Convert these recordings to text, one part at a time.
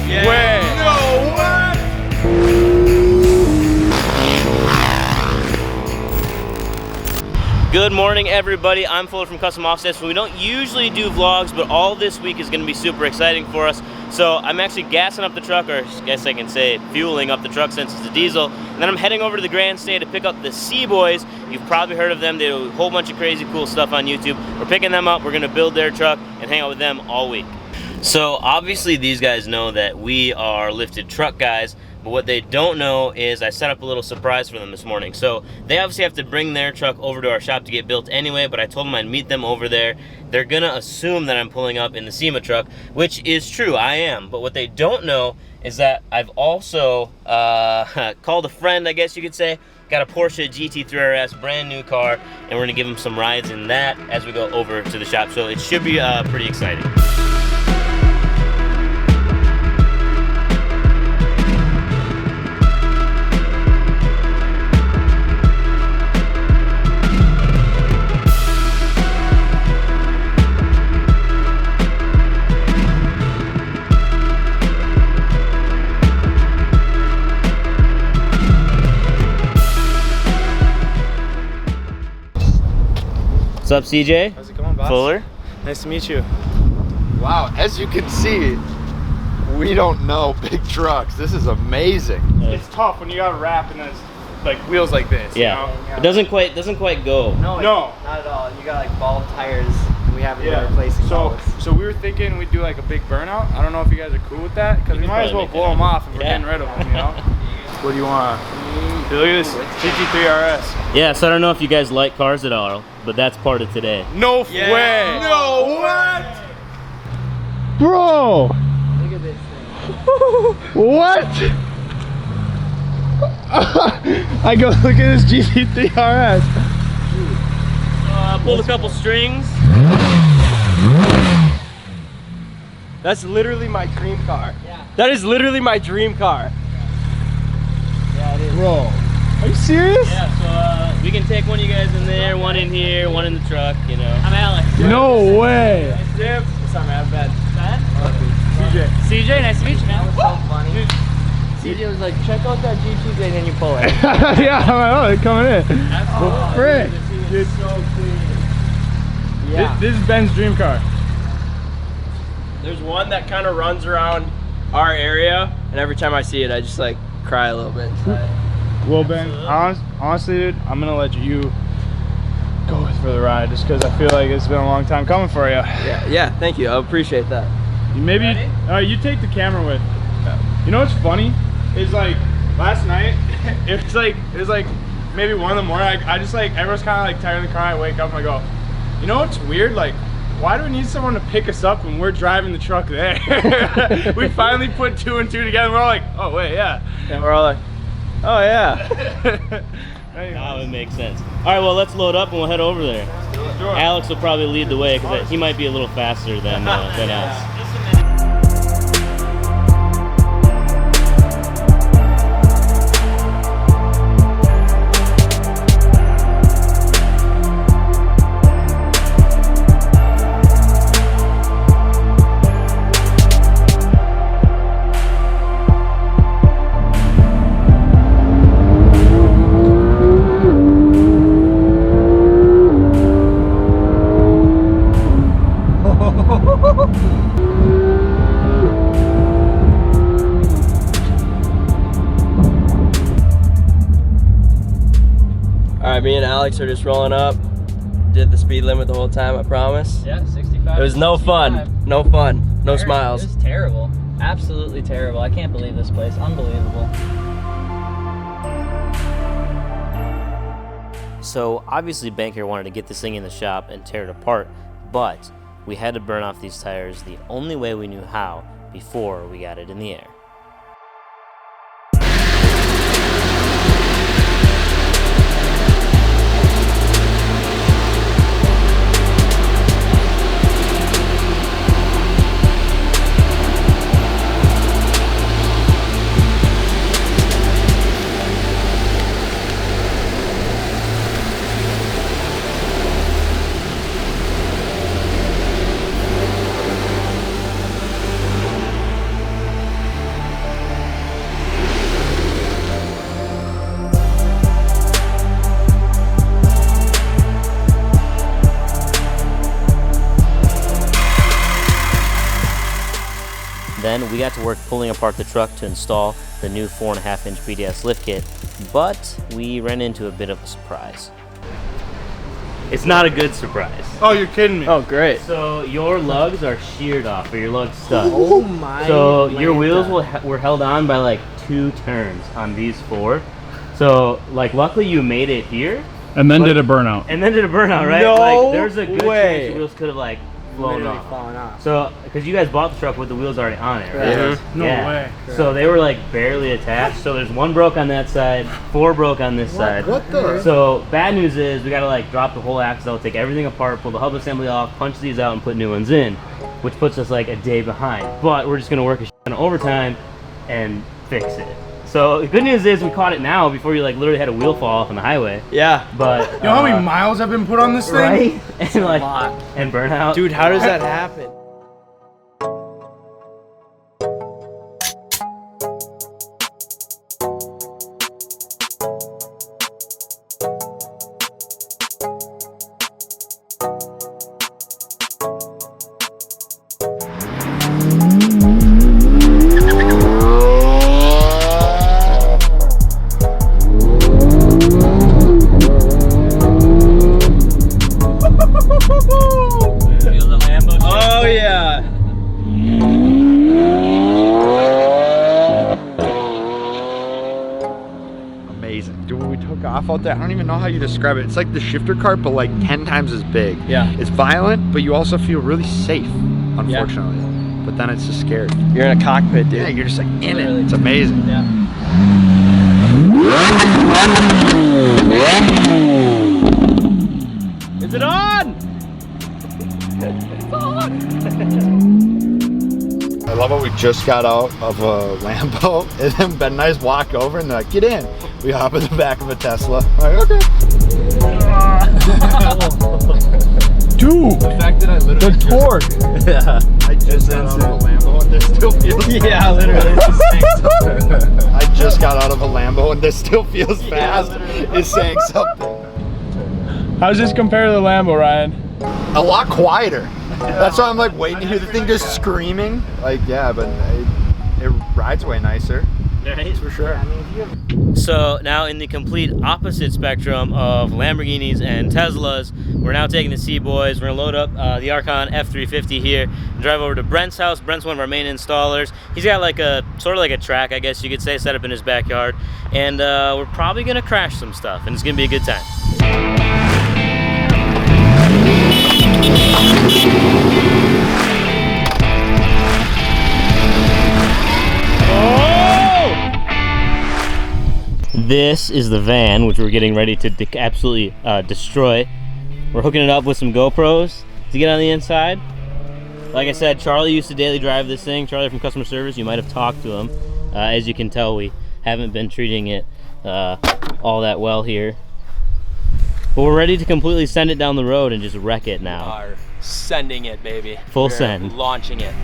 way. No way. Good morning, everybody. I'm Fuller from Custom Offsets. We don't usually do vlogs, but all this week is going to be super exciting for us. So I'm actually gassing up the truck, or I guess I can say fueling up the truck since it's a diesel. And then I'm heading over to the grandstand to pick up the CBoys. You've probably heard of them. They do a whole bunch of crazy cool stuff on YouTube. We're picking them up. We're going to build their truck and hang out with them all week. So obviously these guys know that we are lifted truck guys, but what they don't know is I set up a little surprise for them this morning. So they obviously have to bring their truck over to our shop to get built anyway, but I told them I'd meet them over there. They're gonna assume that I'm pulling up in the SEMA truck, which is true, I am. But what they don't know is that I've also called a friend, I guess you could say. Got a Porsche GT3 RS, brand new car, and we're gonna give them some rides in that as we go over to the shop. So it should be pretty exciting. What's up, CJ? How's it going, boss? Fuller? Nice to meet you. Wow, as you can see, we don't know big trucks. This is amazing. It's tough when you got a wrap and then it's like wheels like this. Yeah. You know? It doesn't quite go. No, No. not at all. You got like bald tires. We haven't been replacing So those. we were thinking we'd do like a big burnout. I don't know if you guys are cool with that, because we might as well blow them off if we're getting rid of them, you know? What do you want? Dude, look at this GT3 RS. Yeah, so I don't know if you guys like cars at all, but that's part of today. No way. No, what? Bro. Look at this thing. What? I go, look at this GT3 RS. Pulled a couple strings. That's literally my dream car. Yeah. That is literally my dream car. Yeah, it is. Bro, are you serious? Yeah, so we can take one of you guys in there, one in here, one in the truck, you know. I'm Alex. No way. What's up, man? Ben. CJ. CJ, nice to meet you, That man. was so funny. CJ was like, check out that GT thing and you pull it. Yeah, I'm like, oh, they're coming in. Oh, Frick. Dude, so clean. Yeah. This is Ben's dream car. There's one that kind of runs around our area, and every time I see it, I just like cry a little bit inside. Well, Ben, honestly, dude, I'm gonna let you go for the ride just because I feel like it's been a long time coming for you. Yeah, thank you. I appreciate that. Maybe you take the camera with. You know what's funny is like last night it was like maybe 1 in the morning. I just like everyone's kind of like tired in the car. I wake up and I go, you know what's weird? Like, why do we need someone to pick us up when we're driving the truck there? We finally put 2 and 2 together. And we're all like, oh wait, yeah. And we're all like, oh yeah. Oh, it makes sense. All right, well, let's load up and we'll head over there. Sure. Alex will probably lead the way because he might be a little faster than us. All right, me and Alex are just rolling up. Did the speed limit the whole time, I promise. Yeah, 65. It was no fun. No fun. No smiles. It was terrible. Absolutely terrible. I can't believe this place. Unbelievable. So obviously Banker wanted to get this thing in the shop and tear it apart, but we had to burn off these tires the only way we knew how before we got it in the air. then, we got to work pulling apart the truck to install the new 4.5-inch BDS lift kit, but we ran into a bit of a surprise. It's not a good surprise. Oh, you're kidding me. Oh, great. So your lugs are sheared off, or your lugs stuck. Oh my. So your wheels were held on by like 2 turns on these 4. So like luckily you made it here. And then did a burnout. And then did a burnout, right? No like there's a good way. chance your wheels could have like flown Literally off. falling off. So because you guys bought the truck with the wheels already on it, right? No way. So they were like barely attached. So there's 1 broke on that side, 4 broke on this side. What the? So bad news is we gotta like drop the whole axle, take everything apart, pull the hub assembly off, punch these out, and put new ones in, which puts us like a day behind. But we're just gonna work a shit ton of overtime and fix it. So the good news is we caught it now before you like literally had a wheel fall off on the highway. Yeah. But You know how many miles have been put on this thing? right? And like and burnout. Dude, how does that happen? Oh yeah. Amazing. Dude, when we took off out there, I don't even know how you describe it. It's like the shifter cart, but like 10 times as big. Yeah. It's violent, but you also feel really safe, unfortunately. But then it's just scary. You're in a cockpit, dude. Yeah, you're just like in Literally. it. It's amazing. Yeah. Is it on? I love how we just got out of a Lambo, and then Ben and I just walk over and they're like, get in. We hop in the back of a Tesla. I'm like, okay. Dude, The fact that I literally the torque. Yeah. I just got out of a Lambo and this still feels Yeah, literally. I just got out of a Lambo and this still feels fast. It's saying something. How does this compare to the Lambo, Ryan? A lot quieter. That's why I'm like waiting to hear the thing just screaming. Like, yeah, but it rides way nicer. Right. For sure. So now in the complete opposite spectrum of Lamborghinis and Teslas, we're now taking the CBoys. We're gonna load up the Archon F350 here and drive over to Brent's house. Brent's one of our main installers. He's got like a, sort of like a track, I guess you could say, set up in his backyard. And we're probably gonna crash some stuff and it's gonna be a good time. This is the van, which we're getting ready to absolutely destroy. We're hooking it up with some GoPros to get on the inside. Like I said, Charlie used to daily drive this thing. Charlie from customer service, you might have talked to him. As you can tell, we haven't been treating it all that well here. But we're ready to completely send it down the road and just wreck it now. Are sending it, baby. Full We're send. Launching it.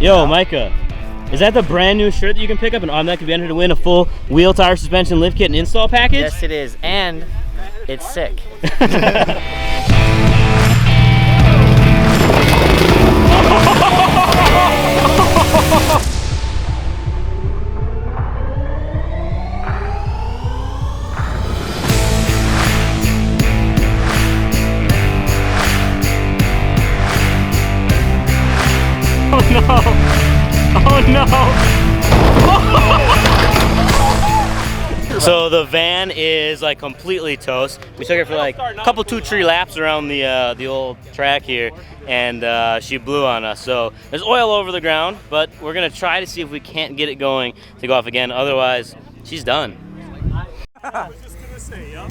Yo, Micah, is that the brand new shirt that you can pick up and automatically be entered to win a full wheel, tire, suspension, lift kit, and install package? Yes, it is, and it's sick. Oh no! So the van is like completely toast. We took her for like a couple 2-3 laps around the old track here, and she blew on us. So there's oil over the ground, but we're gonna try to see if we can't get it going to go off again. Otherwise, she's done. I was just gonna say, yeah.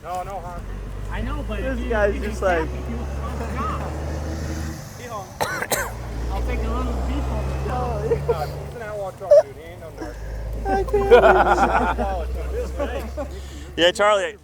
No, honk. I know, but This guy's just like. I'll take a little beef on it. Even I watch Yeah, Charlie.